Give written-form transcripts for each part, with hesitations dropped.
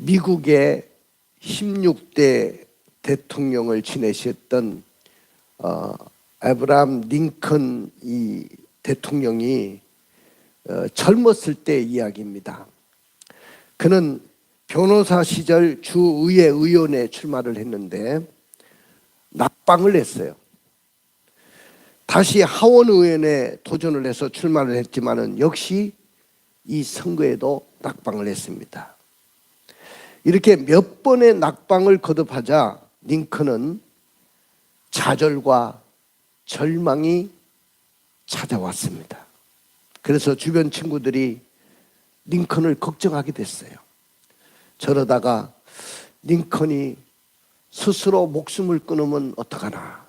미국의 16대 대통령을 지내셨던 아브라함 링컨 이 대통령이 젊었을 때 이야기입니다. 그는 변호사 시절 주의회 의원에 출마를 했는데 낙방을 했어요. 다시 하원 의원에 도전을 해서 출마를 했지만은 역시 이 선거에도 낙방을 했습니다. 이렇게 몇 번의 낙방을 거듭하자 링컨은 좌절과 절망이 찾아왔습니다. 그래서 주변 친구들이 링컨을 걱정하게 됐어요. 저러다가 링컨이 스스로 목숨을 끊으면 어떡하나,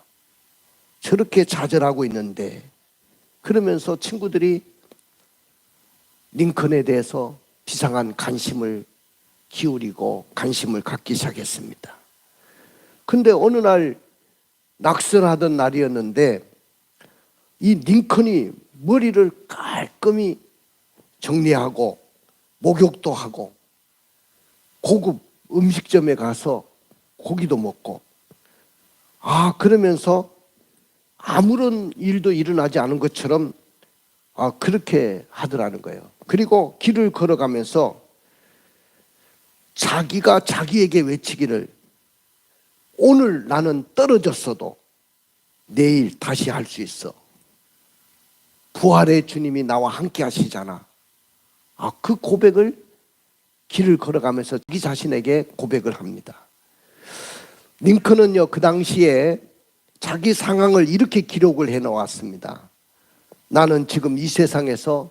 저렇게 좌절하고 있는데. 그러면서 친구들이 링컨에 대해서 비상한 관심을 기울이고 관심을 갖기 시작했습니다. 근데 어느 날 낙선하던 날이었는데 이 링컨이 머리를 깔끔히 정리하고 목욕도 하고 고급 음식점에 가서 고기도 먹고 그러면서 아무런 일도 일어나지 않은 것처럼 그렇게 하더라는 거예요. 그리고 길을 걸어가면서 자기가 자기에게 외치기를, 오늘 나는 떨어졌어도 내일 다시 할 수 있어. 부활의 주님이 나와 함께 하시잖아. 그 고백을 길을 걸어가면서 자기 자신에게 고백을 합니다. 링컨은요, 그 당시에 자기 상황을 이렇게 기록을 해 놓았습니다. 나는 지금 이 세상에서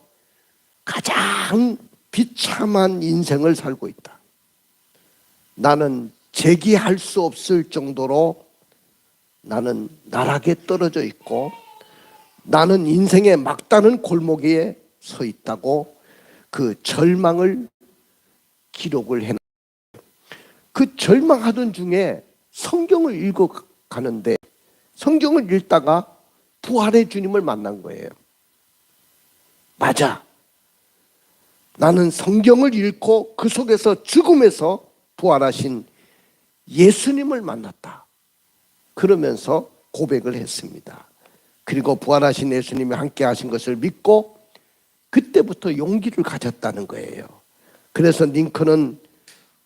가장 비참한 인생을 살고 있다. 나는 재기할 수 없을 정도로 나는 나락에 떨어져 있고 나는 인생의 막다른 골목에 서 있다고 그 절망을 기록을 해놨어요. 그 절망하던 중에 성경을 읽어가는데 성경을 읽다가 부활의 주님을 만난 거예요. 맞아. 나는 성경을 읽고 그 속에서 죽음에서 부활하신 예수님을 만났다. 그러면서 고백을 했습니다. 그리고 부활하신 예수님이 함께 하신 것을 믿고 그때부터 용기를 가졌다는 거예요. 그래서 링컨은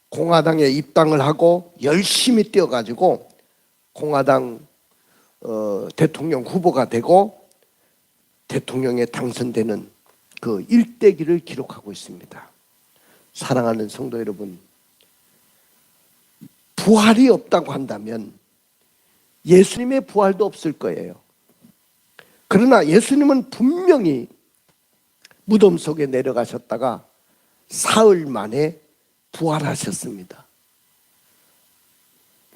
공화당에 입당을 하고 열심히 뛰어가지고 공화당 대통령 후보가 되고 대통령에 당선되는 그 일대기를 기록하고 있습니다. 사랑하는 성도 여러분, 부활이 없다고 한다면 예수님의 부활도 없을 거예요. 그러나 예수님은 분명히 무덤 속에 내려가셨다가 사흘 만에 부활하셨습니다.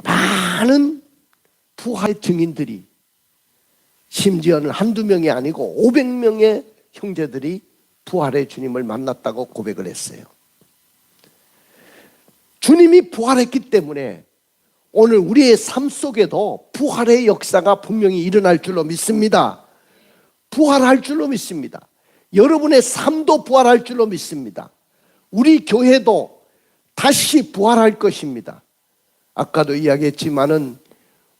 많은 부활 증인들이, 심지어는 한두 명이 아니고 500명의 형제들이 부활의 주님을 만났다고 고백을 했어요. 주님이 부활했기 때문에 오늘 우리의 삶 속에도 부활의 역사가 분명히 일어날 줄로 믿습니다. 부활할 줄로 믿습니다. 여러분의 삶도 부활할 줄로 믿습니다. 우리 교회도 다시 부활할 것입니다. 아까도 이야기했지만은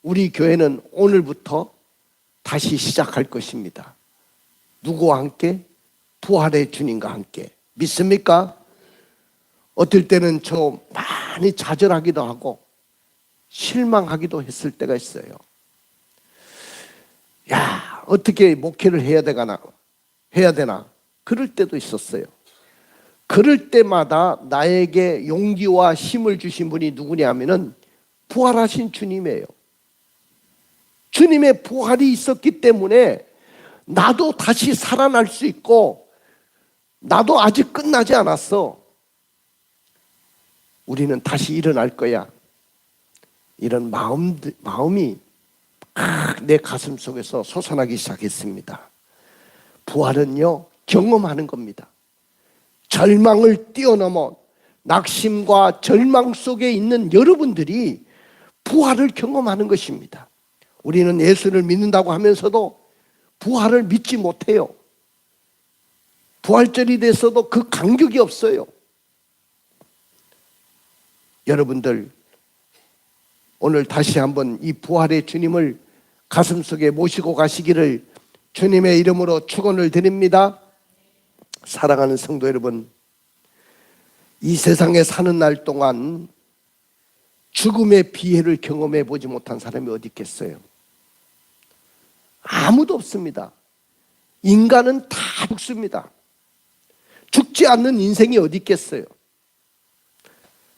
우리 교회는 오늘부터 다시 시작할 것입니다. 누구와 함께? 부활의 주님과 함께. 믿습니까? 어떨 때는 저 많이 좌절하기도 하고 실망하기도 했을 때가 있어요. 어떻게 목회를 해야 되나 그럴 때도 있었어요. 그럴 때마다 나에게 용기와 힘을 주신 분이 누구냐 하면은 부활하신 주님이에요. 주님의 부활이 있었기 때문에 나도 다시 살아날 수 있고 나도 아직 끝나지 않았어. 우리는 다시 일어날 거야. 이런 마음이 내 가슴 속에서 솟아나기 시작했습니다. 부활은요, 경험하는 겁니다. 절망을 뛰어넘어 낙심과 절망 속에 있는 여러분들이 부활을 경험하는 것입니다. 우리는 예수를 믿는다고 하면서도 부활을 믿지 못해요. 부활절이 돼서도 그 감격이 없어요. 여러분들 오늘 다시 한번 이 부활의 주님을 가슴속에 모시고 가시기를 주님의 이름으로 축원을 드립니다. 사랑하는 성도 여러분, 이 세상에 사는 날 동안 죽음의 비애를 경험해 보지 못한 사람이 어디 있겠어요? 아무도 없습니다. 인간은 다 죽습니다. 죽지 않는 인생이 어디 있겠어요?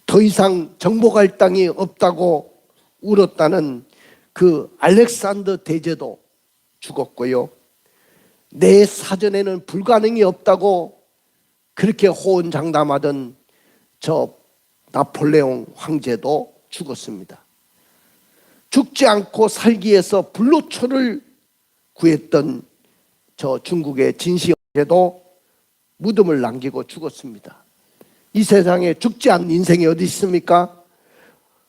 더 이상 정복할 땅이 없다고 울었다는 그 알렉산더 대제도 죽었고요. 내 사전에는 불가능이 없다고 그렇게 호언장담하던 저 나폴레옹 황제도 죽었습니다. 죽지 않고 살기 위해서 불로초를 구했던 저 중국의 진시 황제도 무덤을 남기고 죽었습니다. 이 세상에 죽지 않는 인생이 어디 있습니까?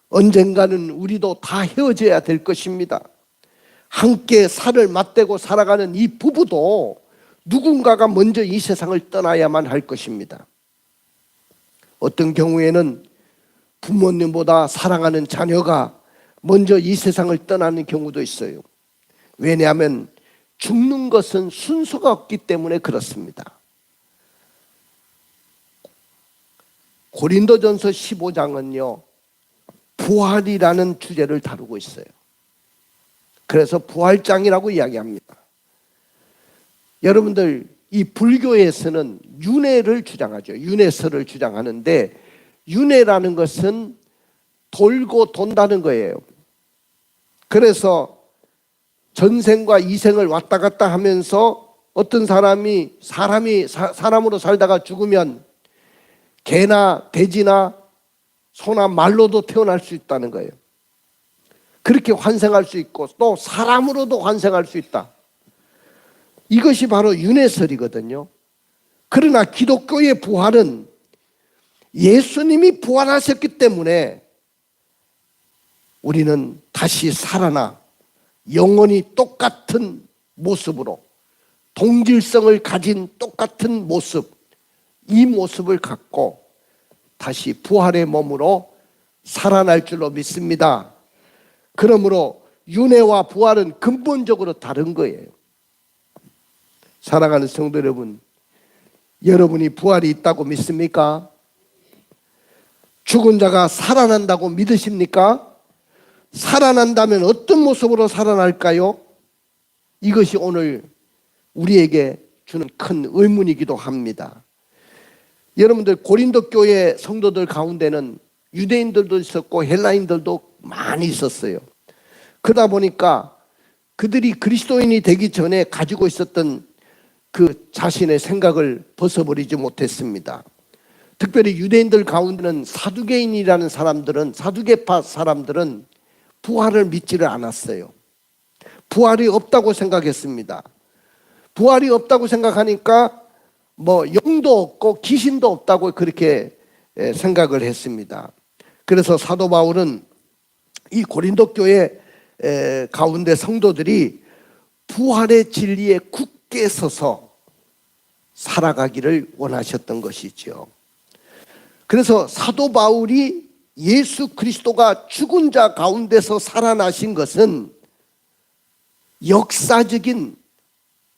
언젠가는 우리도 다 헤어져야 될 것입니다. 함께 살을 맞대고 살아가는 이 부부도 누군가가 먼저 이 세상을 떠나야만 할 것입니다. 어떤 경우에는 부모님보다 사랑하는 자녀가 먼저 이 세상을 떠나는 경우도 있어요. 왜냐하면 죽는 것은 순서가 없기 때문에 그렇습니다. 고린도전서 15장은요 부활이라는 주제를 다루고 있어요. 그래서 부활장이라고 이야기합니다. 여러분들 이 불교에서는 윤회를 주장하죠. 윤회설을 주장하는데 윤회라는 것은 돌고 돈다는 거예요. 그래서 전생과 이생을 왔다 갔다 하면서 어떤 사람이 사람으로 살다가 죽으면 개나 돼지나 소나 말로도 태어날 수 있다는 거예요. 그렇게 환생할 수 있고 또 사람으로도 환생할 수 있다. 이것이 바로 윤회설이거든요. 그러나 기독교의 부활은 예수님이 부활하셨기 때문에 우리는 다시 살아나 영원히 똑같은 모습으로 동질성을 가진 똑같은 모습, 이 모습을 갖고 다시 부활의 몸으로 살아날 줄로 믿습니다. 그러므로 윤회와 부활은 근본적으로 다른 거예요. 사랑하는 성도 여러분, 여러분이 부활이 있다고 믿습니까? 죽은 자가 살아난다고 믿으십니까? 살아난다면 어떤 모습으로 살아날까요? 이것이 오늘 우리에게 주는 큰 의문이기도 합니다. 여러분들 고린도 교회 성도들 가운데는 유대인들도 있었고 헬라인들도 많이 있었어요. 그러다 보니까 그들이 그리스도인이 되기 전에 가지고 있었던 그 자신의 생각을 벗어버리지 못했습니다. 특별히 유대인들 가운데는 사두개인이라는 사람들은, 사두개파 사람들은 부활을 믿지를 않았어요. 부활이 없다고 생각했습니다. 부활이 없다고 생각하니까 뭐 영도 없고 귀신도 없다고 그렇게 생각을 했습니다. 그래서 사도 바울은 이 고린도 교회 가운데 성도들이 부활의 진리에 굳게 서서 살아가기를 원하셨던 것이죠. 그래서 사도 바울이 예수 그리스도가 죽은 자 가운데서 살아나신 것은 역사적인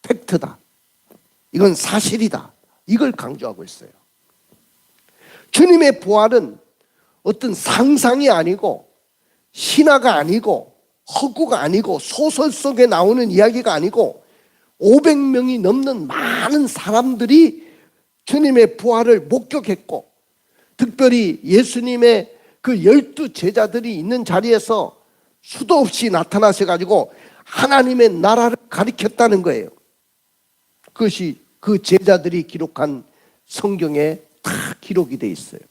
팩트다. 이건 사실이다. 이걸 강조하고 있어요. 주님의 부활은 어떤 상상이 아니고 신화가 아니고 허구가 아니고 소설 속에 나오는 이야기가 아니고 500명이 넘는 많은 사람들이 주님의 부활을 목격했고 특별히 예수님의 그 12 제자들이 있는 자리에서 수도 없이 나타나셔가지고 하나님의 나라를 가리켰다는 거예요. 그것이 그 제자들이 기록한 성경에 다 기록이 돼 있어요.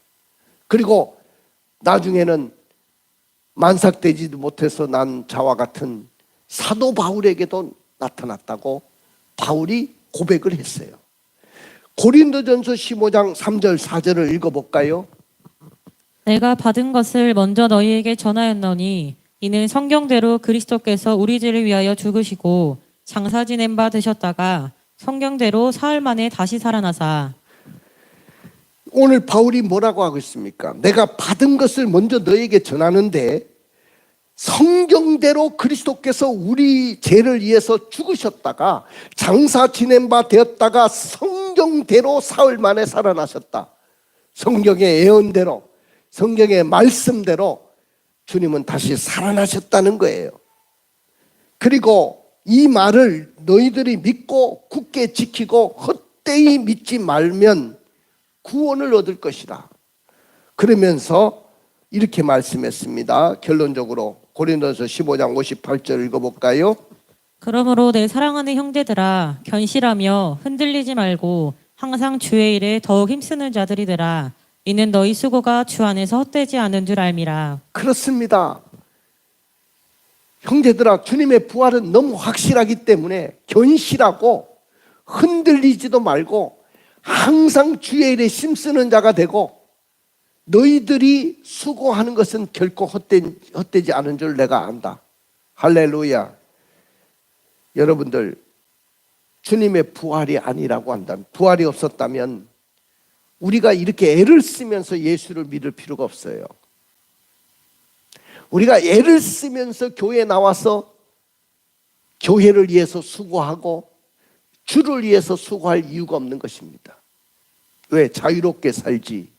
그리고 나중에는 만삭되지도 못해서 난 자와 같은 사도 바울에게도 나타났다고 바울이 고백을 했어요. 고린도전서 15장 3절 4절을 읽어볼까요? 내가 받은 것을 먼저 너희에게 전하였노니 이는 성경대로 그리스도께서 우리 죄를 위하여 죽으시고 장사 지낸 바 되셨다가 성경대로 사흘 만에 다시 살아나사. 오늘 바울이 뭐라고 하고 있습니까? 내가 받은 것을 먼저 너에게 전하는데 성경대로 그리스도께서 우리 죄를 위해서 죽으셨다가 장사 지낸 바 되었다가 성경대로 사흘 만에 살아나셨다. 성경의 예언대로, 성경의 말씀대로 주님은 다시 살아나셨다는 거예요. 그리고 이 말을 너희들이 믿고 굳게 지키고 헛되이 믿지 말면 구원을 얻을 것이다. 그러면서 이렇게 말씀했습니다. 결론적으로 고린도서 15장 58절 읽어볼까요? 그러므로 내 사랑하는 형제들아 견실하며 흔들리지 말고 항상 주의 일에 더욱 힘쓰는 자들이 되라. 이는 너희 수고가 주 안에서 헛되지 않은 줄 알미라. 그렇습니다. 형제들아, 주님의 부활은 너무 확실하기 때문에 견실하고 흔들리지도 말고 항상 주의 일에 힘쓰는 자가 되고 너희들이 수고하는 것은 결코 헛되지 않은 줄 내가 안다. 할렐루야. 여러분들, 주님의 부활이 아니라고 한다면, 부활이 없었다면 우리가 이렇게 애를 쓰면서 예수를 믿을 필요가 없어요. 우리가 애를 쓰면서 교회에 나와서 교회를 위해서 수고하고 주를 위해서 수고할 이유가 없는 것입니다. 왜? 자유롭게 살지.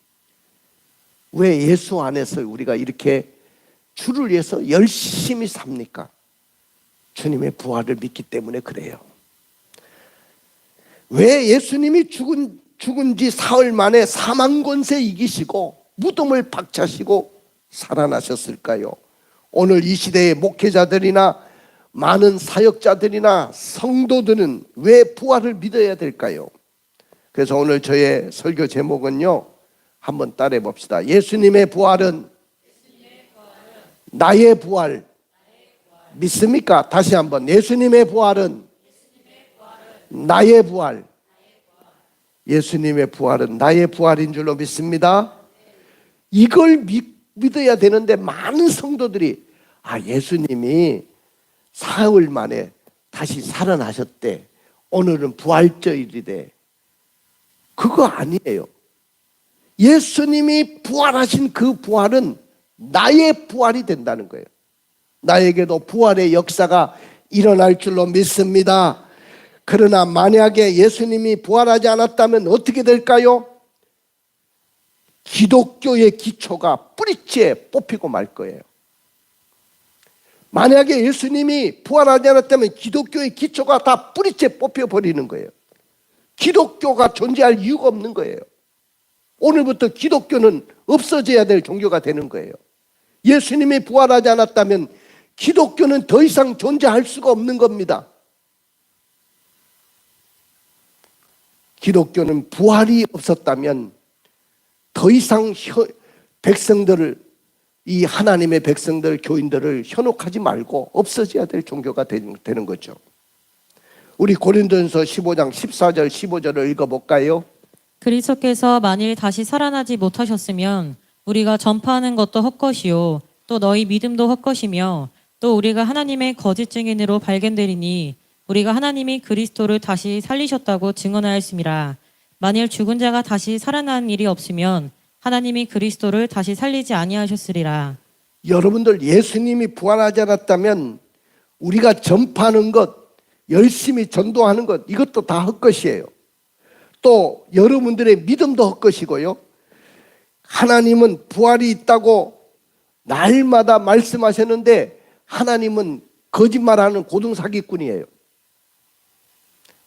왜 예수 안에서 우리가 이렇게 주를 위해서 열심히 삽니까? 주님의 부활을 믿기 때문에 그래요. 왜 예수님이 죽은 지 사흘 만에 사망 권세 이기시고 무덤을 박차시고 살아나셨을까요? 오늘 이 시대의 목회자들이나 많은 사역자들이나 성도들은 왜 부활을 믿어야 될까요? 그래서 오늘 저의 설교 제목은요, 한번 따라해 봅시다. 예수님의 부활은 나의 부활. 믿습니까? 다시 한번. 예수님의 부활은 나의 부활. 예수님의 부활은 나의 부활인 줄로 믿습니다. 이걸 믿어야 되는데 많은 성도들이 예수님이 사흘 만에 다시 살아나셨대. 오늘은 부활절이래. 그거 아니에요. 예수님이 부활하신 그 부활은 나의 부활이 된다는 거예요. 나에게도 부활의 역사가 일어날 줄로 믿습니다. 그러나 만약에 예수님이 부활하지 않았다면 어떻게 될까요? 기독교의 기초가 뿌리째 뽑히고 말 거예요. 만약에 예수님이 부활하지 않았다면 기독교의 기초가 다 뿌리째 뽑혀버리는 거예요. 기독교가 존재할 이유가 없는 거예요. 오늘부터 기독교는 없어져야 될 종교가 되는 거예요. 예수님이 부활하지 않았다면 기독교는 더 이상 존재할 수가 없는 겁니다. 기독교는 부활이 없었다면 더 이상 백성들을, 이 하나님의 백성들, 교인들을 현혹하지 말고 없어져야 될 종교가 되는 거죠. 우리 고린도전서 15장 14절 15절을 읽어볼까요? 그리스도께서 만일 다시 살아나지 못하셨으면 우리가 전파하는 것도 헛것이요 또 너희 믿음도 헛것이며 또 우리가 하나님의 거짓 증인으로 발견되리니 우리가 하나님이 그리스도를 다시 살리셨다고 증언하였음이라. 만일 죽은 자가 다시 살아나는 일이 없으면 하나님이 그리스도를 다시 살리지 아니하셨으리라. 여러분들, 예수님이 부활하지 않았다면 우리가 전파하는 것, 열심히 전도하는 것, 이것도 다 헛것이에요. 또 여러분들의 믿음도 헛것이고요. 하나님은 부활이 있다고 날마다 말씀하셨는데 하나님은 거짓말하는 고등사기꾼이에요.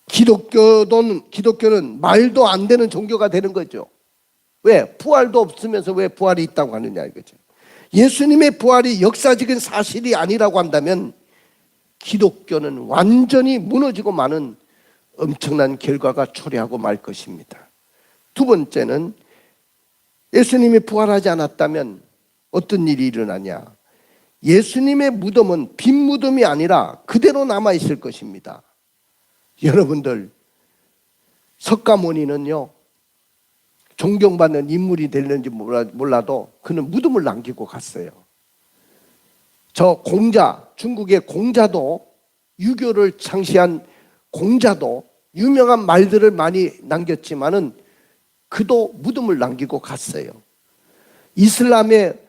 기독교는 말도 안 되는 종교가 되는 거죠. 왜? 부활도 없으면서 왜 부활이 있다고 하느냐 이거죠. 예수님의 부활이 역사적인 사실이 아니라고 한다면 기독교는 완전히 무너지고 마는 엄청난 결과가 초래하고 말 것입니다. 두 번째는 예수님이 부활하지 않았다면 어떤 일이 일어나냐? 예수님의 무덤은 빈 무덤이 아니라 그대로 남아있을 것입니다. 여러분들, 석가모니는요, 존경받는 인물이 되는지 몰라도 그는 무덤을 남기고 갔어요. 저 공자, 중국의 공자도, 유교를 창시한 공자도 유명한 말들을 많이 남겼지만은 그도 무덤을 남기고 갔어요. 이슬람의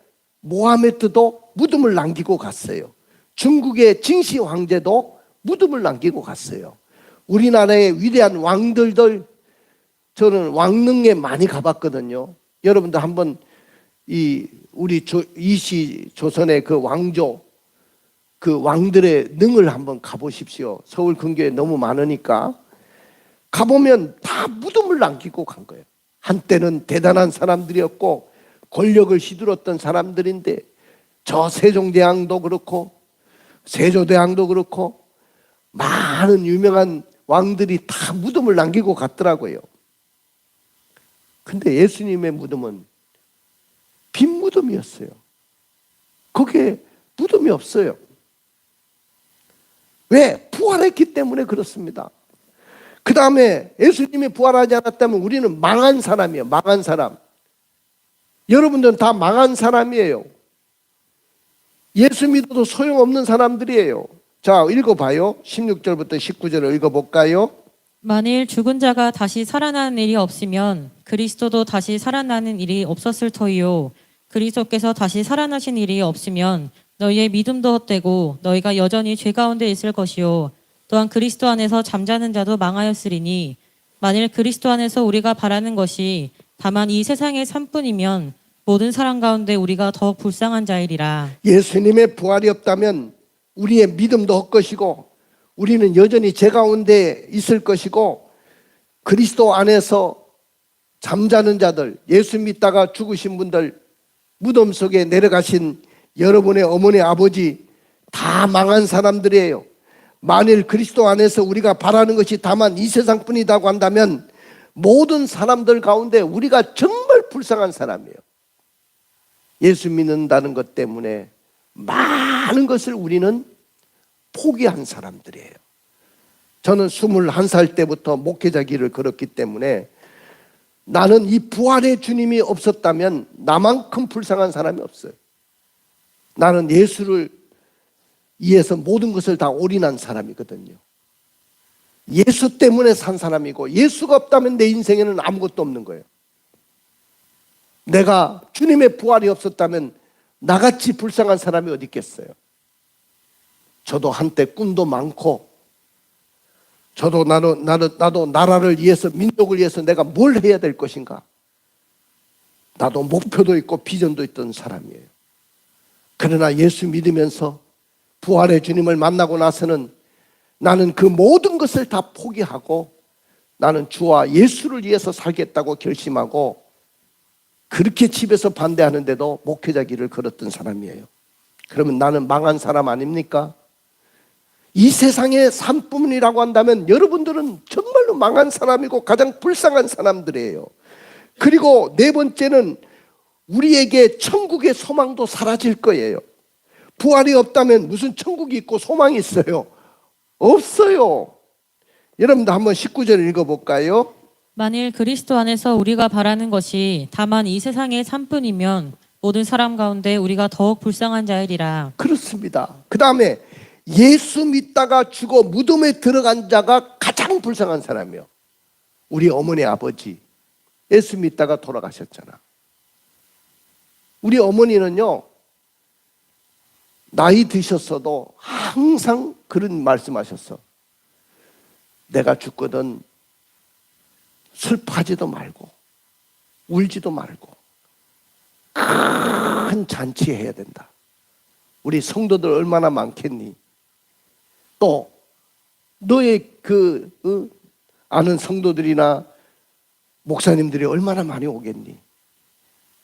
모하메드도 무덤을 남기고 갔어요. 중국의 징시 황제도 무덤을 남기고 갔어요. 우리나라의 위대한 왕들들, 저는 왕릉에 많이 가봤거든요. 여러분들 한번 우리 이시 조선의 그 왕조, 그 왕들의 능을 한번 가보십시오. 서울 근교에 너무 많으니까. 가보면 다 무덤을 남기고 간 거예요. 한때는 대단한 사람들이었고 권력을 휘둘렀던 사람들인데, 저 세종대왕도 그렇고 세조대왕도 그렇고 많은 유명한 왕들이 다 무덤을 남기고 갔더라고요. 근데 예수님의 무덤은 빈 무덤이었어요. 거기에 무덤이 없어요. 왜? 부활했기 때문에 그렇습니다. 그 다음에 예수님이 부활하지 않았다면 우리는 망한 사람이에요. 망한 사람. 여러분들은 다 망한 사람이에요. 예수 믿어도 소용없는 사람들이에요. 자, 읽어봐요. 16절부터 19절을 읽어볼까요? 만일 죽은 자가 다시 살아나는 일이 없으면 그리스도도 다시 살아나는 일이 없었을 터이요. 그리스도께서 다시 살아나신 일이 없으면 너희의 믿음도 헛되고 너희가 여전히 죄 가운데 있을 것이요. 또한 그리스도 안에서 잠자는 자도 망하였으리니 만일 그리스도 안에서 우리가 바라는 것이 다만 이 세상의 삶뿐이면 모든 사람 가운데 우리가 더욱 불쌍한 자이리라. 예수님의 부활이 없다면 우리의 믿음도 헛것이고 우리는 여전히 죄 가운데 있을 것이고, 그리스도 안에서 잠자는 자들, 예수 믿다가 죽으신 분들, 무덤 속에 내려가신 여러분의 어머니 아버지 다 망한 사람들이에요. 만일 그리스도 안에서 우리가 바라는 것이 다만 이 세상뿐이라고 한다면 모든 사람들 가운데 우리가 정말 불쌍한 사람이에요. 예수 믿는다는 것 때문에 많은 것을 우리는 포기한 사람들이에요. 저는 21살 때부터 목회자 길을 걸었기 때문에 나는 이 부활의 주님이 없었다면 나만큼 불쌍한 사람이 없어요. 나는 예수를 위해서 모든 것을 다 올인한 사람이거든요. 예수 때문에 산 사람이고, 예수가 없다면 내 인생에는 아무것도 없는 거예요. 내가 주님의 부활이 없었다면 나같이 불쌍한 사람이 어디 있겠어요. 저도 한때 꿈도 많고, 저도 나도 나라를 위해서, 민족을 위해서 내가 뭘 해야 될 것인가, 나도 목표도 있고 비전도 있던 사람이에요. 그러나 예수 믿으면서 부활의 주님을 만나고 나서는 나는 그 모든 것을 다 포기하고 나는 주와 예수를 위해서 살겠다고 결심하고, 그렇게 집에서 반대하는데도 목회자 길을 걸었던 사람이에요. 그러면 나는 망한 사람 아닙니까? 이 세상의 삶뿐이라고 한다면 여러분들은 정말로 망한 사람이고 가장 불쌍한 사람들이에요. 그리고 네 번째는 우리에게 천국의 소망도 사라질 거예요. 부활이 없다면 무슨 천국이 있고 소망이 있어요? 없어요. 여러분도 한번 19절 읽어볼까요? 만일 그리스도 안에서 우리가 바라는 것이 다만 이 세상의 삶뿐이면 모든 사람 가운데 우리가 더욱 불쌍한 자이리라. 그렇습니다. 그 다음에 예수 믿다가 죽어 무덤에 들어간 자가 가장 불쌍한 사람이요. 우리 어머니 아버지 예수 믿다가 돌아가셨잖아. 우리 어머니는요, 나이 드셨어도 항상 그런 말씀하셨어. 내가 죽거든 슬퍼하지도 말고 울지도 말고 큰 잔치 해야 된다. 우리 성도들 얼마나 많겠니? 또 너의 아는 성도들이나 목사님들이 얼마나 많이 오겠니?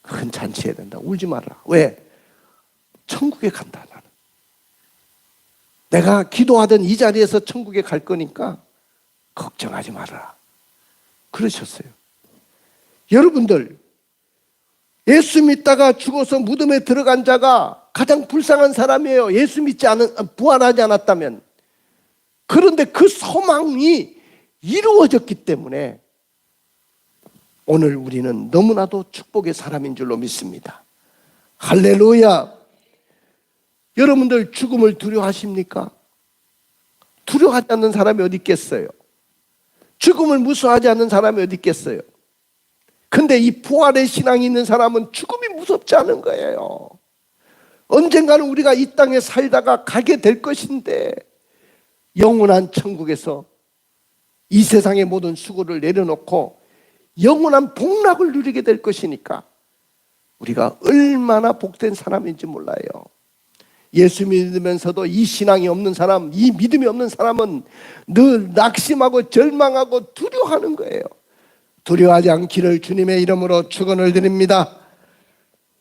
큰 잔치 해야 된다. 울지 마라. 왜? 천국에 간다. 나는 내가 기도하던 이 자리에서 천국에 갈 거니까 걱정하지 말아라. 그러셨어요. 여러분들, 예수 믿다가 죽어서 무덤에 들어간 자가 가장 불쌍한 사람이에요. 예수 믿지 부활하지 않았다면. 그런데 그 소망이 이루어졌기 때문에 오늘 우리는 너무나도 축복의 사람인 줄로 믿습니다. 할렐루야. 여러분들 죽음을 두려워하십니까? 두려워하지 않는 사람이 어디 있겠어요? 죽음을 무서워하지 않는 사람이 어디 있겠어요? 근데 이 부활의 신앙이 있는 사람은 죽음이 무섭지 않은 거예요. 언젠가는 우리가 이 땅에 살다가 가게 될 것인데 영원한 천국에서 이 세상의 모든 수고를 내려놓고 영원한 복락을 누리게 될 것이니까 우리가 얼마나 복된 사람인지 몰라요. 예수 믿으면서도 이 신앙이 없는 사람, 이 믿음이 없는 사람은 늘 낙심하고 절망하고 두려워하는 거예요. 두려워하지 않기를 주님의 이름으로 축원을 드립니다.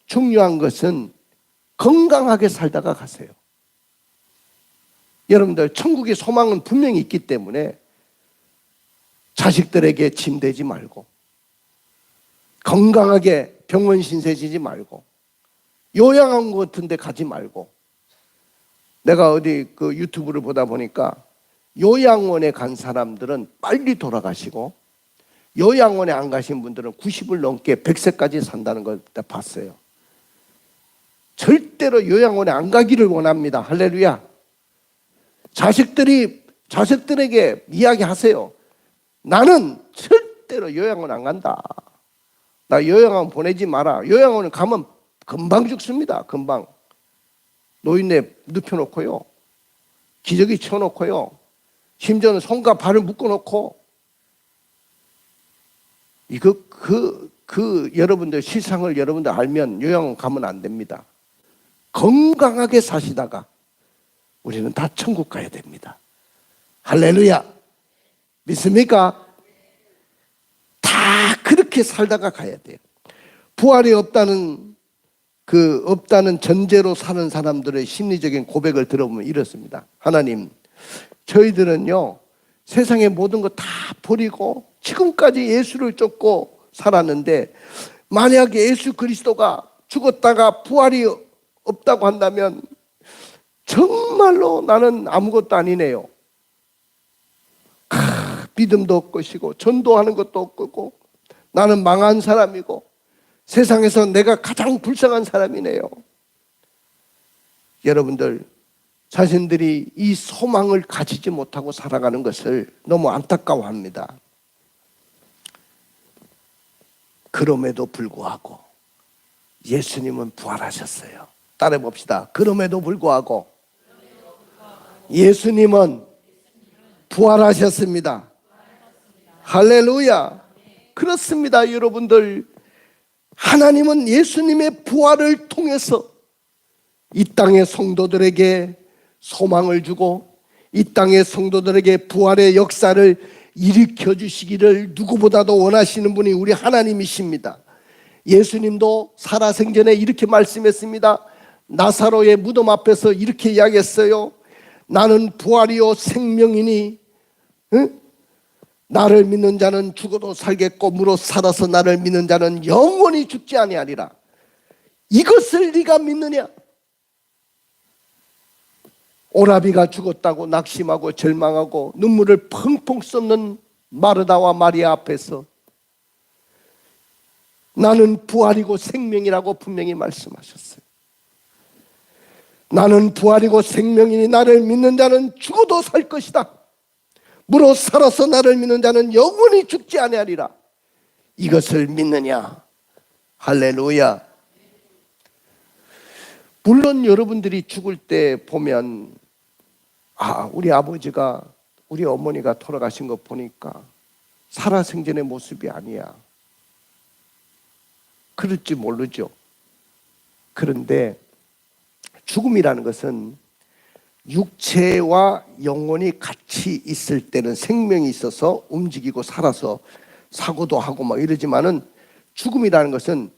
중요한 것은 건강하게 살다가 가세요. 여러분들 천국의 소망은 분명히 있기 때문에 자식들에게 짐되지 말고 건강하게 병원 신세 지지 말고 요양원 같은 데 가지 말고, 내가 어디 그 유튜브를 보다 보니까 요양원에 간 사람들은 빨리 돌아가시고 요양원에 안 가신 분들은 90을 넘게 100세까지 산다는 걸 봤어요. 절대로 요양원에 안 가기를 원합니다. 할렐루야. 자식들에게 이야기하세요. 나는 절대로 요양원 안 간다. 나 요양원 보내지 마라. 요양원에 가면 금방 죽습니다. 금방. 노인네 눕혀놓고요. 기저귀 쳐놓고요. 심지어는 손과 발을 묶어놓고. 이거 여러분들 실상을 여러분들 알면 요양원 가면 안 됩니다. 건강하게 사시다가 우리는 다 천국 가야 됩니다. 할렐루야. 믿습니까? 다 그렇게 살다가 가야 돼요. 부활이 없다는 전제로 사는 사람들의 심리적인 고백을 들어보면 이렇습니다. 하나님, 저희들은요 세상의 모든 거 다 버리고 지금까지 예수를 쫓고 살았는데 만약에 예수 그리스도가 죽었다가 부활이 없다고 한다면 정말로 나는 아무것도 아니네요. 믿음도 없고시고 전도하는 것도 없고 나는 망한 사람이고 세상에서 내가 가장 불쌍한 사람이네요. 여러분들 자신들이 이 소망을 가지지 못하고 살아가는 것을 너무 안타까워합니다. 그럼에도 불구하고 예수님은 부활하셨어요. 따라해 봅시다. 그럼에도 불구하고 예수님은 부활하셨습니다. 할렐루야. 그렇습니다. 여러분들, 하나님은 예수님의 부활을 통해서 이 땅의 성도들에게 소망을 주고 이 땅의 성도들에게 부활의 역사를 일으켜 주시기를 누구보다도 원하시는 분이 우리 하나님이십니다. 예수님도 살아생전에 이렇게 말씀했습니다. 나사로의 무덤 앞에서 이렇게 이야기했어요. 나는 부활이요 생명이니 나를 믿는 자는 죽어도 살겠고 무릇 살아서 나를 믿는 자는 영원히 죽지 아니하리라. 이것을 네가 믿느냐? 오라비가 죽었다고 낙심하고 절망하고 눈물을 펑펑 쏟는 마르다와 마리아 앞에서 나는 부활이고 생명이라고 분명히 말씀하셨어요. 나는 부활이고 생명이니 나를 믿는 자는 죽어도 살 것이다. 무릇 살아서 나를 믿는 자는 영원히 죽지 아니하리라. 이것을 믿느냐? 할렐루야. 물론 여러분들이 죽을 때 보면 우리 아버지가 우리 어머니가 돌아가신 거 보니까 살아생전의 모습이 아니야. 그럴지 모르죠. 그런데 죽음이라는 것은 육체와 영혼이 같이 있을 때는 생명이 있어서 움직이고 살아서 사고도 하고 막 이러지만은 죽음이라는 것은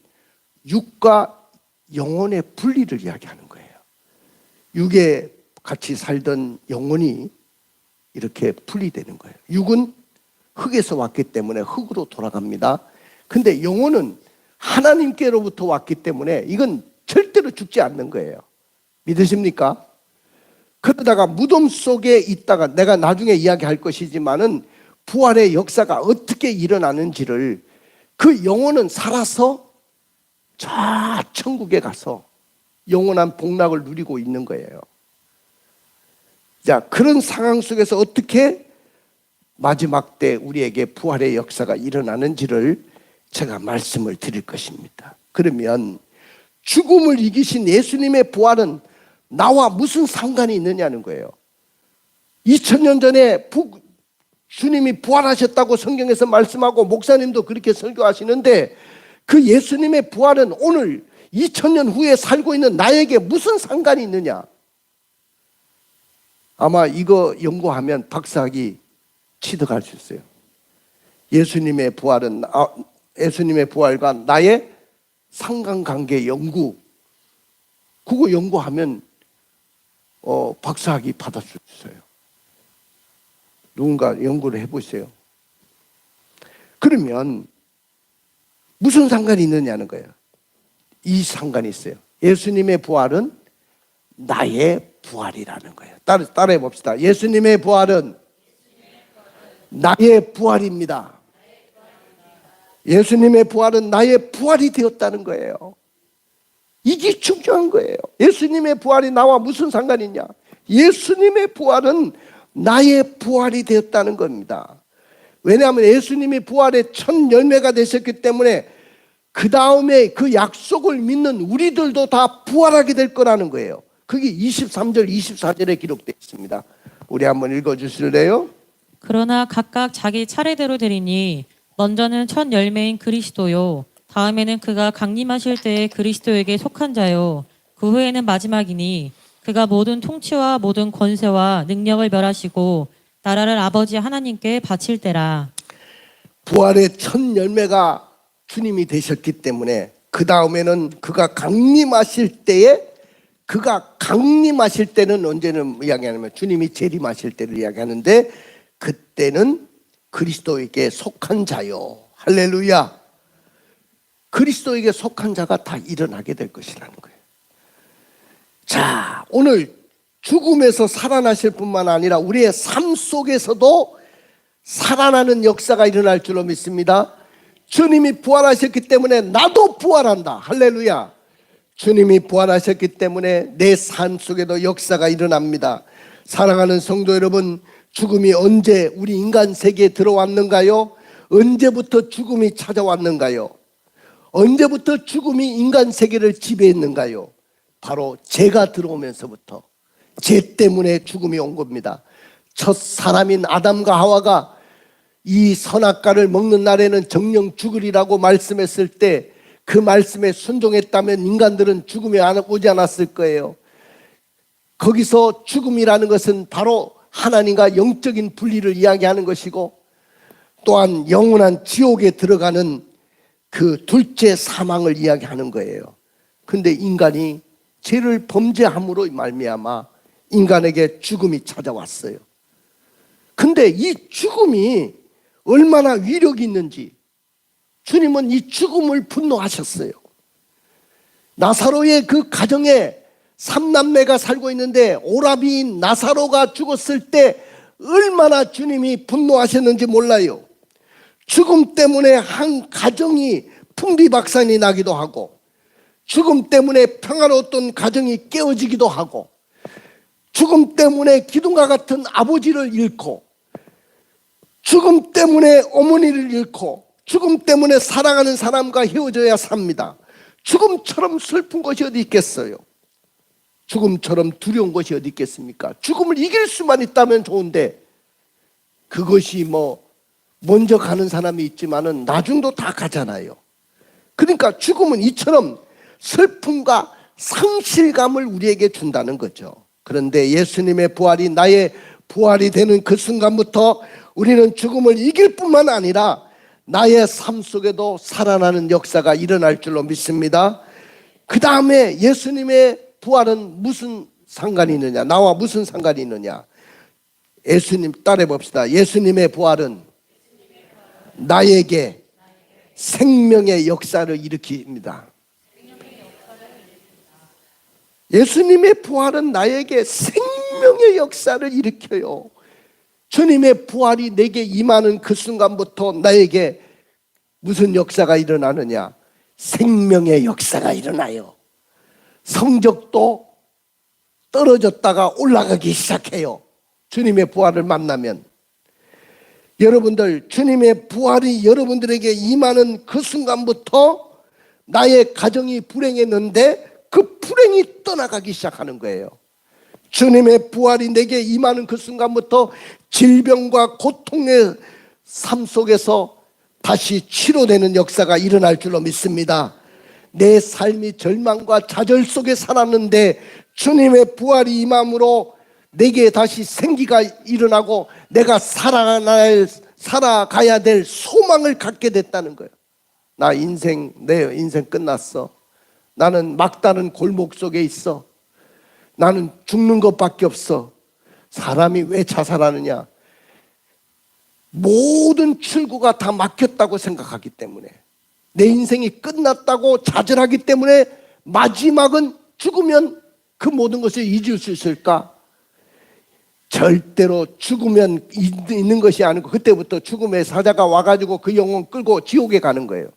육과 영혼의 분리를 이야기하는 거예요. 육에 같이 살던 영혼이 이렇게 분리되는 거예요. 육은 흙에서 왔기 때문에 흙으로 돌아갑니다. 근데 영혼은 하나님께로부터 왔기 때문에 이건 절대로 죽지 않는 거예요. 믿으십니까? 그러다가 무덤 속에 있다가 내가 나중에 이야기할 것이지만은 부활의 역사가 어떻게 일어나는지를 그 영혼은 살아서 저 천국에 가서 영원한 복락을 누리고 있는 거예요. 자, 그런 상황 속에서 어떻게 마지막 때 우리에게 부활의 역사가 일어나는지를 제가 말씀을 드릴 것입니다. 그러면 죽음을 이기신 예수님의 부활은 나와 무슨 상관이 있느냐는 거예요. 2000년 전에 주님이 부활하셨다고 성경에서 말씀하고 목사님도 그렇게 설교하시는데 그 예수님의 부활은 오늘 2000년 후에 살고 있는 나에게 무슨 상관이 있느냐? 아마 이거 연구하면 박사학위 취득할 수 있어요. 예수님의 부활과 나의 상관관계 연구, 그거 연구하면 박사학위 받을 수 있어요. 누군가 연구를 해보세요. 그러면 무슨 상관이 있느냐는 거예요. 이 상관이 있어요. 예수님의 부활은 나의 부활이라는 거예요. 따라해 봅시다. 예수님의 부활은 나의 부활입니다. 예수님의 부활은 나의 부활이 되었다는 거예요. 이게 중요한 거예요. 예수님의 부활이 나와 무슨 상관이 있냐? 예수님의 부활은 나의 부활이 되었다는 겁니다. 왜냐하면 예수님이 부활의 첫 열매가 되셨기 때문에 그 다음에 그 약속을 믿는 우리들도 다 부활하게 될 거라는 거예요. 그게 23절, 24절에 기록되어 있습니다. 우리 한번 읽어주실래요? 그러나 각각 자기 차례대로 되리니 먼저는 첫 열매인 그리스도요, 다음에는 그가 강림하실 때에 그리스도에게 속한 자요, 그 후에는 마지막이니 그가 모든 통치와 모든 권세와 능력을 멸하시고 나라를 아버지 하나님께 바칠 때라. 부활의 첫 열매가 주님이 되셨기 때문에 그 다음에는 그가 강림하실 때는 언제는 이야기하냐면 주님이 재림하실 때를 이야기하는데 그때는 그리스도에게 속한 자요. 할렐루야. 그리스도에게 속한 자가 다 일어나게 될 것이라는 거예요. 자, 오늘 죽음에서 살아나실 뿐만 아니라 우리의 삶 속에서도 살아나는 역사가 일어날 줄로 믿습니다. 주님이 부활하셨기 때문에 나도 부활한다. 할렐루야. 주님이 부활하셨기 때문에 내 삶 속에도 역사가 일어납니다. 사랑하는 성도 여러분, 죽음이 언제 우리 인간 세계에 들어왔는가요? 언제부터 죽음이 찾아왔는가요? 언제부터 죽음이 인간 세계를 지배했는가요? 바로 죄가 들어오면서부터, 죄 때문에 죽음이 온 겁니다. 첫 사람인 아담과 하와가 이 선악과를 먹는 날에는 정령 죽으리라고 말씀했을 때 그 말씀에 순종했다면 인간들은 죽음이 오지 않았을 거예요. 거기서 죽음이라는 것은 바로 하나님과 영적인 분리를 이야기하는 것이고 또한 영원한 지옥에 들어가는 그 둘째 사망을 이야기하는 거예요. 근데 인간이 죄를 범죄함으로 말미암아 인간에게 죽음이 찾아왔어요. 근데 이 죽음이 얼마나 위력이 있는지 주님은 이 죽음을 분노하셨어요. 나사로의 그 가정에 3남매가 살고 있는데 오라비인 나사로가 죽었을 때 얼마나 주님이 분노하셨는지 몰라요. 죽음 때문에 한 가정이 풍비박산이 나기도 하고 죽음 때문에 평화로웠던 가정이 깨어지기도 하고 죽음 때문에 기둥과 같은 아버지를 잃고 죽음 때문에 어머니를 잃고 죽음 때문에 사랑하는 사람과 헤어져야 삽니다. 죽음처럼 슬픈 것이 어디 있겠어요? 죽음처럼 두려운 것이 어디 있겠습니까? 죽음을 이길 수만 있다면 좋은데 그것이 먼저 가는 사람이 있지만은 나중도 다 가잖아요. 그러니까 죽음은 이처럼 슬픔과 상실감을 우리에게 준다는 거죠. 그런데 예수님의 부활이 나의 부활이 되는 그 순간부터 우리는 죽음을 이길 뿐만 아니라 나의 삶 속에도 살아나는 역사가 일어날 줄로 믿습니다. 그 다음에 예수님의 부활은 무슨 상관이 있느냐? 나와 무슨 상관이 있느냐? 예수님 따라해 봅시다. 예수님의 부활은 나에게 생명의 역사를 일으킵니다. 예수님의 부활은 나에게 생명의 역사를 일으켜요. 주님의 부활이 내게 임하는 그 순간부터 나에게 무슨 역사가 일어나느냐? 생명의 역사가 일어나요. 성적도 떨어졌다가 올라가기 시작해요. 주님의 부활을 만나면 여러분들, 주님의 부활이 여러분들에게 임하는 그 순간부터 나의 가정이 불행했는데 그 불행이 떠나가기 시작하는 거예요. 주님의 부활이 내게 임하는 그 순간부터 질병과 고통의 삶 속에서 다시 치료되는 역사가 일어날 줄로 믿습니다. 내 삶이 절망과 좌절 속에 살았는데 주님의 부활이 임함으로 내게 다시 생기가 일어나고 내가 살아가야 될 소망을 갖게 됐다는 거예요. 내 인생 끝났어. 나는 막다른 골목 속에 있어. 나는 죽는 것밖에 없어. 사람이 왜 자살하느냐? 모든 출구가 다 막혔다고 생각하기 때문에, 내 인생이 끝났다고 좌절하기 때문에 마지막은 죽으면 그 모든 것을 잊을 수 있을까? 절대로 죽으면 있는 것이 아니고 그때부터 죽음의 사자가 와가지고 그 영혼 끌고 지옥에 가는 거예요.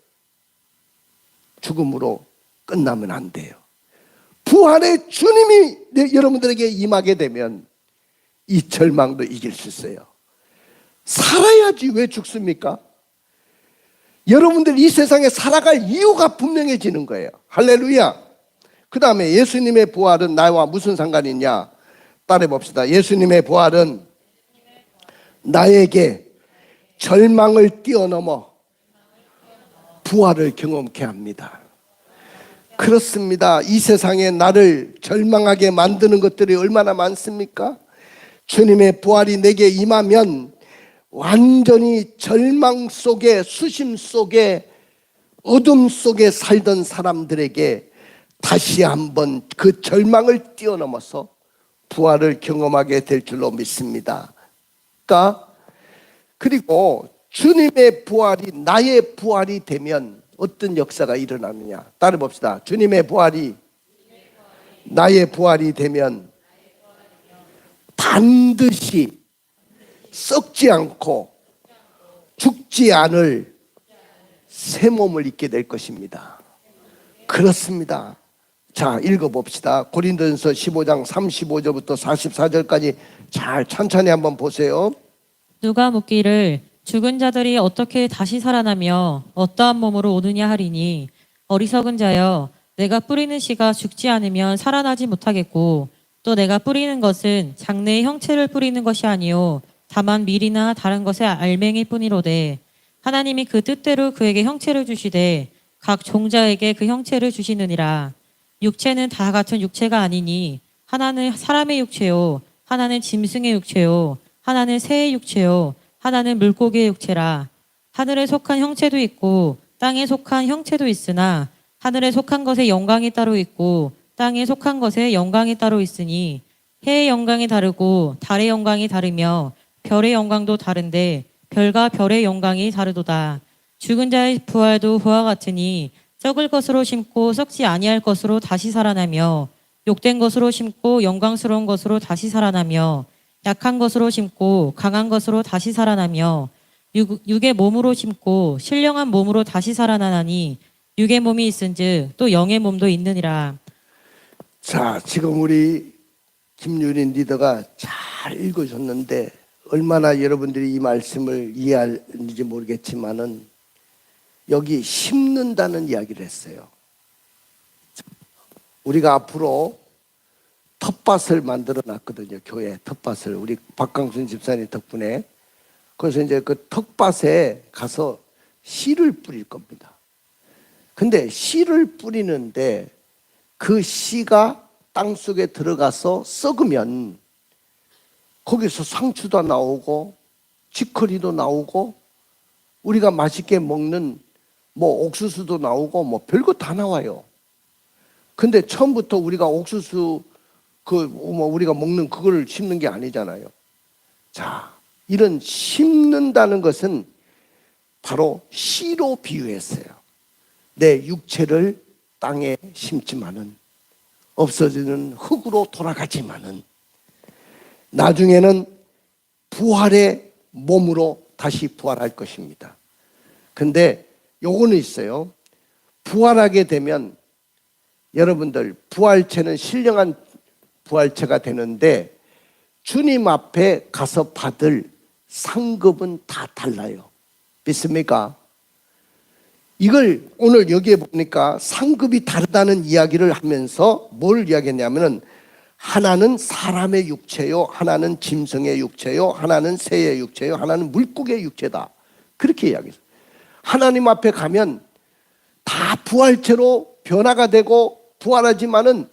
죽음으로 끝나면 안 돼요. 부활의 주님이 여러분들에게 임하게 되면 이 절망도 이길 수 있어요. 살아야지 왜 죽습니까? 여러분들 이 세상에 살아갈 이유가 분명해지는 거예요. 할렐루야. 그 다음에 예수님의 부활은 나와 무슨 상관이 있냐? 따라해 봅시다. 예수님의 부활은 나에게 절망을 뛰어넘어 부활을 경험케 합니다. 그렇습니다. 이 세상에 나를 절망하게 만드는 것들이 얼마나 많습니까? 주님의 부활이 내게 임하면 완전히 절망 속에, 수심 속에, 어둠 속에 살던 사람들에게 다시 한번 그 절망을 뛰어넘어서 부활을 경험하게 될 줄로 믿습니다. 그리고 주님의 부활이 나의 부활이 되면 어떤 역사가 일어나느냐? 따라 봅시다. 주님의 부활이 나의 부활이 되면 반드시 썩지 않고 죽지 않을 새 몸을 입게 될 것입니다. 그렇습니다. 자, 읽어봅시다. 고린도전서 15장 35절부터 44절까지 잘 천천히 한번 보세요. 누가 묻기를 죽은 자들이 어떻게 다시 살아나며 어떠한 몸으로 오느냐 하리니, 어리석은 자여, 내가 뿌리는 씨가 죽지 않으면 살아나지 못하겠고, 또 내가 뿌리는 것은 장래의 형체를 뿌리는 것이 아니요 다만 밀이나 다른 것의 알맹이 뿐이로되, 하나님이 그 뜻대로 그에게 형체를 주시되 각 종자에게 그 형체를 주시느니라. 육체는 다 같은 육체가 아니니 하나는 사람의 육체요, 하나는 짐승의 육체요, 하나는 새의 육체요, 하나는 물고기의 육체라. 하늘에 속한 형체도 있고 땅에 속한 형체도 있으나 하늘에 속한 것에 영광이 따로 있고 땅에 속한 것에 영광이 따로 있으니, 해의 영광이 다르고 달의 영광이 다르며 별의 영광도 다른데 별과 별의 영광이 다르도다. 죽은 자의 부활도 그와 같으니 썩을 것으로 심고 썩지 아니할 것으로 다시 살아나며, 욕된 것으로 심고 영광스러운 것으로 다시 살아나며, 약한 것으로 심고 강한 것으로 다시 살아나며, 육의 몸으로 심고 신령한 몸으로 다시 살아나나니, 육의 몸이 있은즉 또 영의 몸도 있느니라. 자, 지금 우리 김유린 리더가 잘 읽으셨는데 얼마나 여러분들이 이 말씀을 이해하는지 모르겠지만은 여기 심는다는 이야기를 했어요. 우리가 앞으로 텃밭을 만들어 놨거든요. 교회 텃밭을. 우리 박강순 집사님 덕분에. 그래서 이제 그 텃밭에 가서 씨를 뿌릴 겁니다. 근데 씨를 뿌리는데 그 씨가 땅속에 들어가서 썩으면 거기서 상추도 나오고 치커리도 나오고 우리가 맛있게 먹는 뭐 옥수수도 나오고 뭐 별거 다 나와요. 근데 처음부터 우리가 옥수수 우리가 먹는 그걸 심는 게 아니잖아요. 자, 이런 심는다는 것은 바로 씨로 비유했어요. 내 육체를 땅에 심지만은 없어지는 흙으로 돌아가지만은 나중에는 부활의 몸으로 다시 부활할 것입니다. 근데 요거는 있어요. 부활하게 되면 여러분들 부활체는 신령한 부활체가 되는데 주님 앞에 가서 받을 상급은 다 달라요. 믿습니까? 이걸 오늘 여기에 보니까 상급이 다르다는 이야기를 하면서 뭘 이야기했냐면은 하나는 사람의 육체요, 하나는 짐승의 육체요, 하나는 새의 육체요, 하나는 물고기의 육체다. 그렇게 이야기했어요. 하나님 앞에 가면 다 부활체로 변화가 되고 부활하지만은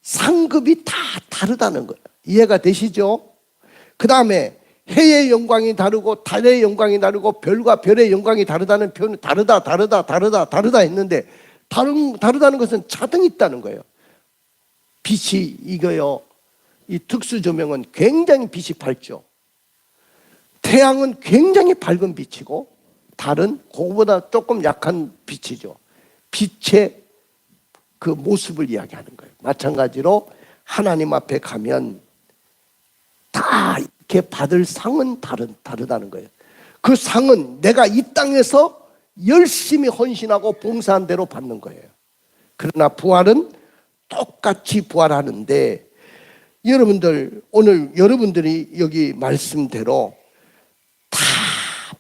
상급이 다 다르다는 거예요. 이해가 되시죠? 그 다음에 해의 영광이 다르고 달의 영광이 다르고 별과 별의 영광이 다르다는 표현, 다르다 했는데 다르다는 것은 차등이 있다는 거예요. 빛이 이거요, 이 특수 조명은 굉장히 빛이 밝죠. 태양은 굉장히 밝은 빛이고 달은 그거보다 조금 약한 빛이죠. 빛의 그 모습을 이야기하는 거예요. 마찬가지로 하나님 앞에 가면 다 이렇게 받을 상은 다르다는 거예요. 그 상은 내가 이 땅에서 열심히 헌신하고 봉사한 대로 받는 거예요. 그러나 부활은 똑같이 부활하는데, 여러분들 오늘 여러분들이 여기 말씀대로 다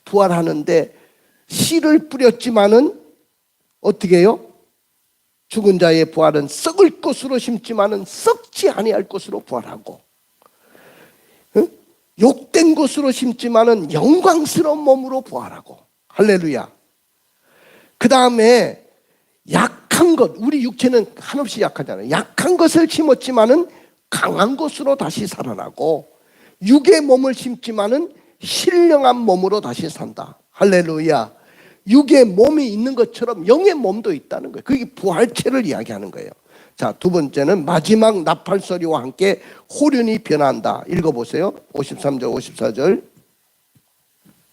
부활하는데 씨를 뿌렸지만은 어떻게 해요? 죽은 자의 부활은 썩을 것으로 심지만은 썩지 아니할 것으로 부활하고, 욕된 것으로 심지만은 영광스러운 몸으로 부활하고. 할렐루야. 그 다음에 약한 것, 우리 육체는 한없이 약하잖아요. 약한 것을 심었지만은 강한 것으로 다시 살아나고, 육의 몸을 심지만은 신령한 몸으로 다시 산다. 할렐루야. 육의 몸이 있는 것처럼 영의 몸도 있다는 거예요. 그게 부활체를 이야기하는 거예요. 자, 두 번째는 마지막 나팔 소리와 함께 호련히 변한다. 읽어보세요. 53절 54절.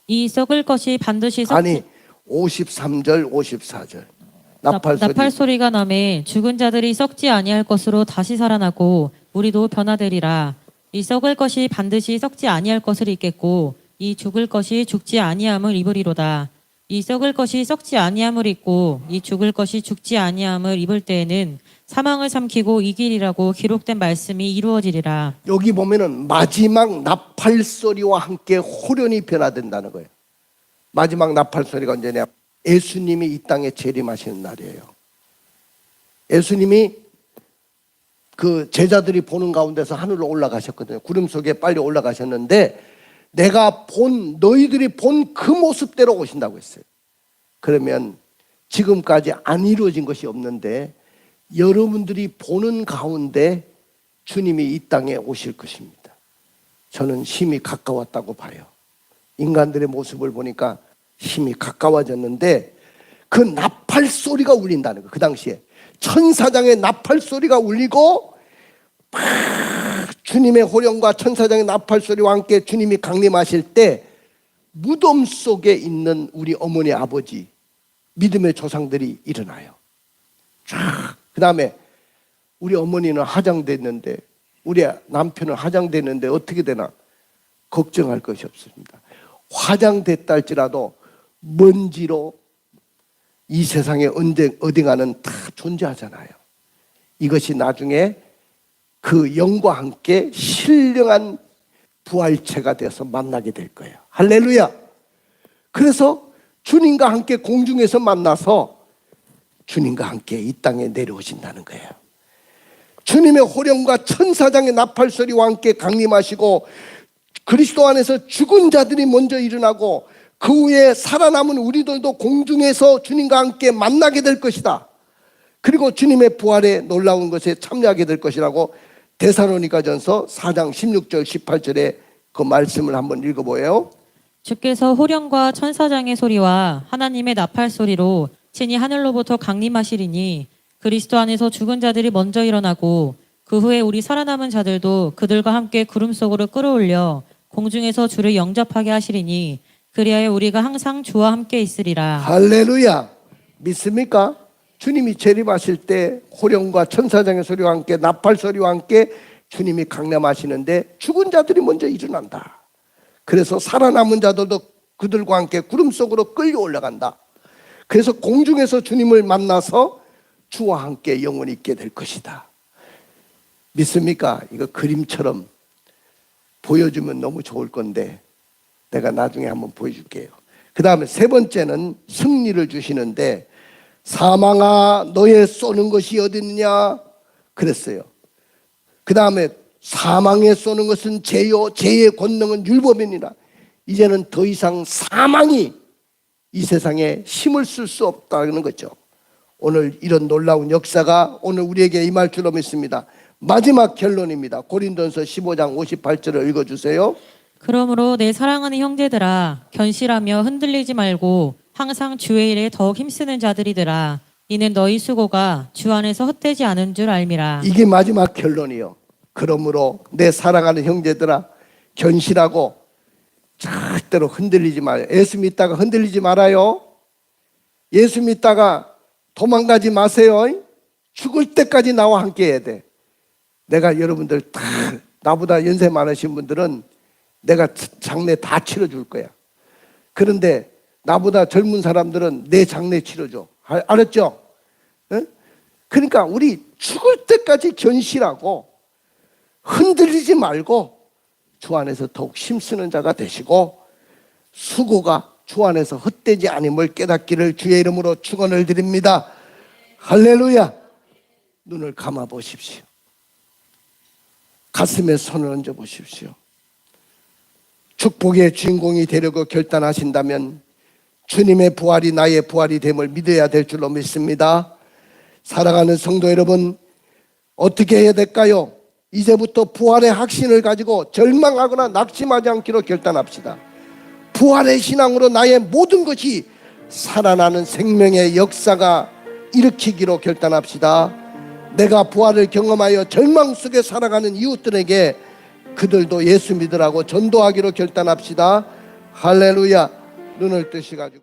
이 썩을 것이 반드시 썩지. 아니 53절 54절. 나팔 소리가 나매 죽은 자들이 썩지 아니할 것으로 다시 살아나고 우리도 변화되리라. 이 썩을 것이 반드시 썩지 아니할 것을 입겠고 이 죽을 것이 죽지 아니함을 입으리로다. 이 썩을 것이 썩지 아니함을 입고 이 죽을 것이 죽지 아니함을 입을 때에는 사망을 삼키고 이기리라고 기록된 말씀이 이루어지리라. 여기 보면은 마지막 나팔 소리와 함께 호련히 변화된다는 거예요. 마지막 나팔 소리가 언제냐? 예수님이 이 땅에 재림하시는 날이에요. 예수님이 그 제자들이 보는 가운데서 하늘로 올라가셨거든요. 구름 속에 빨리 올라가셨는데 내가 본, 너희들이 본 그 모습대로 오신다고 했어요. 그러면 지금까지 안 이루어진 것이 없는데 여러분들이 보는 가운데 주님이 이 땅에 오실 것입니다. 저는 힘이 가까웠다고 봐요. 인간들의 모습을 보니까 힘이 가까워졌는데 그 나팔 소리가 울린다는 거예요. 그 당시에 천사장의 나팔 소리가 울리고 막 주님의 호령과 천사장의 나팔 소리와 함께 주님이 강림하실 때 무덤 속에 있는 우리 어머니 아버지 믿음의 조상들이 일어나요. 그 다음에 우리 어머니는 화장됐는데 우리 남편은 화장됐는데 어떻게 되나 걱정할 것이 없습니다. 화장됐다 할지라도 먼지로 이 세상에 어딘가는 다 존재하잖아요. 이것이 나중에 그 영과 함께 신령한 부활체가 되어서 만나게 될 거예요. 할렐루야. 그래서 주님과 함께 공중에서 만나서 주님과 함께 이 땅에 내려오신다는 거예요. 주님의 호령과 천사장의 나팔 소리와 함께 강림하시고 그리스도 안에서 죽은 자들이 먼저 일어나고 그 후에 살아남은 우리들도 공중에서 주님과 함께 만나게 될 것이다. 그리고 주님의 부활에 놀라운 것에 참여하게 될 것이라고 데살로니가전서 4장 16절 18절에 그 말씀을 한번 읽어보여요. 주께서 호령과 천사장의 소리와 하나님의 나팔 소리로 친히 하늘로부터 강림하시리니 그리스도 안에서 죽은 자들이 먼저 일어나고 그 후에 우리 살아남은 자들도 그들과 함께 구름 속으로 끌어올려 공중에서 주를 영접하게 하시리니 그리하여 우리가 항상 주와 함께 있으리라. 할렐루야. 믿습니까? 주님이 재림하실 때 호령과 천사장의 소리와 함께 나팔 소리와 함께 주님이 강림하시는데 죽은 자들이 먼저 일어난다. 그래서 살아남은 자들도 그들과 함께 구름 속으로 끌려 올라간다. 그래서 공중에서 주님을 만나서 주와 함께 영원히 있게 될 것이다. 믿습니까? 이거 그림처럼 보여주면 너무 좋을 건데 내가 나중에 한번 보여줄게요. 그 다음에 세 번째는 승리를 주시는데, 사망아 너의 쏘는 것이 어딨느냐 그랬어요. 그 다음에 사망에 쏘는 것은 죄요, 죄의 권능은 율법이니라. 이제는 더 이상 사망이 이 세상에 힘을 쓸 수 없다는 거죠. 오늘 이런 놀라운 역사가 오늘 우리에게 임할 줄로 믿습니다. 마지막 결론입니다. 고린도전서 15장 58절을 읽어주세요. 그러므로 내 사랑하는 형제들아, 견실하며 흔들리지 말고 항상 주의 일에 더욱 힘쓰는 자들이더라. 이는 너희 수고가 주 안에서 헛되지 않은 줄 알미라. 이게 마지막 결론이요. 그러므로 내 사랑하는 형제들아, 견실하고 절대로 흔들리지 마요. 예수 믿다가 흔들리지 말아요. 예수 믿다가 도망가지 마세요. 죽을 때까지 나와 함께 해야 돼. 내가 여러분들 다, 나보다 연세 많으신 분들은 내가 장례 다 치러줄 거야. 그런데 나보다 젊은 사람들은 내 장례 치러줘. 알았죠? 응? 그러니까 우리 죽을 때까지 견실하고 흔들리지 말고 주 안에서 더욱 힘쓰는 자가 되시고, 수고가 주 안에서 헛되지 않음을 깨닫기를 주의 이름으로 축원을 드립니다. 할렐루야. 눈을 감아 보십시오. 가슴에 손을 얹어 보십시오. 축복의 주인공이 되려고 결단하신다면 주님의 부활이 나의 부활이 됨을 믿어야 될 줄로 믿습니다. 사랑하는 성도 여러분, 어떻게 해야 될까요? 이제부터 부활의 확신을 가지고 절망하거나 낙심하지 않기로 결단합시다. 부활의 신앙으로 나의 모든 것이 살아나는 생명의 역사가 일으키기로 결단합시다. 내가 부활을 경험하여 절망 속에 살아가는 이웃들에게 그들도 예수 믿으라고 전도하기로 결단합시다. 할렐루야. 눈을 뜨시가지고